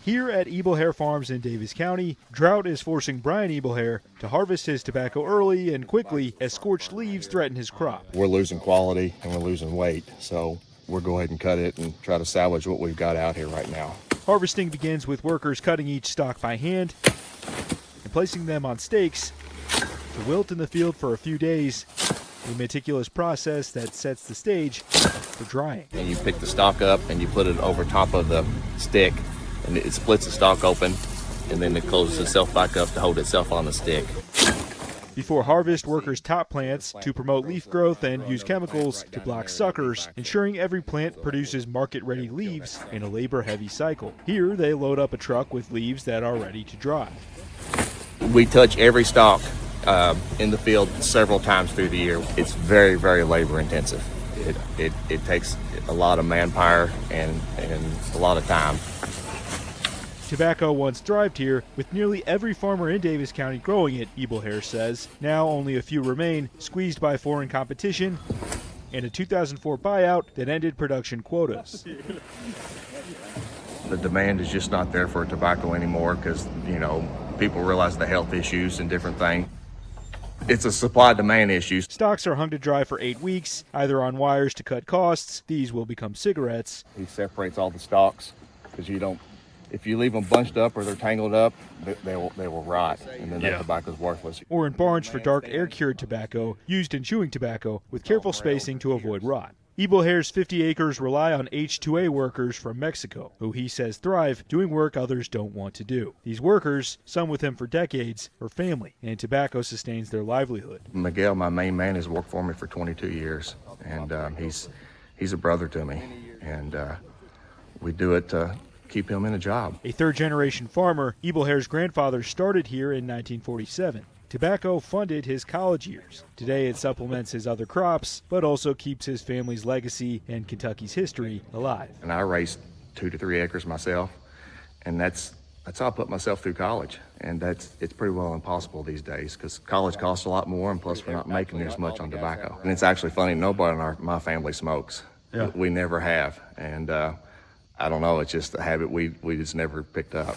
Here at Ebelhair Farms in Davis County, drought is forcing Brian Ebelhair to harvest his tobacco early and quickly as scorched leaves threaten his crop. We're losing quality and we're losing weight, so we'll go ahead and cut it and try to salvage what we've got out here right now. Harvesting begins with workers cutting each stalk by hand and placing them on stakes to wilt in the field for a few days, a meticulous process that sets the stage for drying. And you pick the stalk up and you put it over top of the stick, and it splits the stalk open, and then it closes itself back up to hold itself on the stick. Before harvest, workers top plants to promote leaf growth and use chemicals to block suckers, ensuring every plant produces market-ready leaves in a labor-heavy cycle. Here, they load up a truck with leaves that are ready to dry. We touch every stalk in the field several times through the year. It's very, very labor-intensive. It takes a lot of manpower and a lot of time. Tobacco once thrived here, with nearly every farmer in Davis County growing it, Ebelhair says. Now only a few remain, squeezed by foreign competition and a 2004 buyout that ended production quotas. The demand is just not there for tobacco anymore because, people realize the health issues and different things. It's a supply-demand issue. Stalks are hung to dry for 8 weeks, either on wires to cut costs. These will become cigarettes. He separates all the stalks because if you leave them bunched up or they're tangled up, they will rot, and then that tobacco's worthless. Or in barns for dark air-cured tobacco, used in chewing tobacco, with careful spacing to avoid rot. Ebelhair's 50 acres rely on H-2A workers from Mexico, who he says thrive doing work others don't want to do. These workers, some with him for decades, are family, and tobacco sustains their livelihood. Miguel, my main man, has worked for me for 22 years, and he's a brother to me, and we do it to keep him in a job. A third-generation farmer, Ebelhair's grandfather started here in 1947. Tobacco funded his college years. Today it supplements his other crops, but also keeps his family's legacy and Kentucky's history alive. And I raised 2 to 3 acres myself, and that's how I put myself through college. And it's pretty well impossible these days because college costs a lot more, and plus we're not making as much on tobacco. And it's actually funny, nobody in my family smokes. Yeah. We never have, and I don't know, it's just a habit we just never picked up.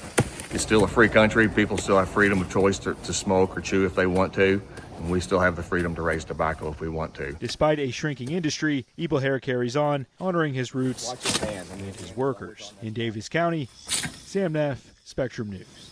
It's still a free country. People still have freedom of choice to smoke or chew if they want to, and we still have the freedom to raise tobacco if we want to. Despite a shrinking industry, Ebelhair carries on, honoring his roots and his workers. In Davis County, Sam Neff, Spectrum News.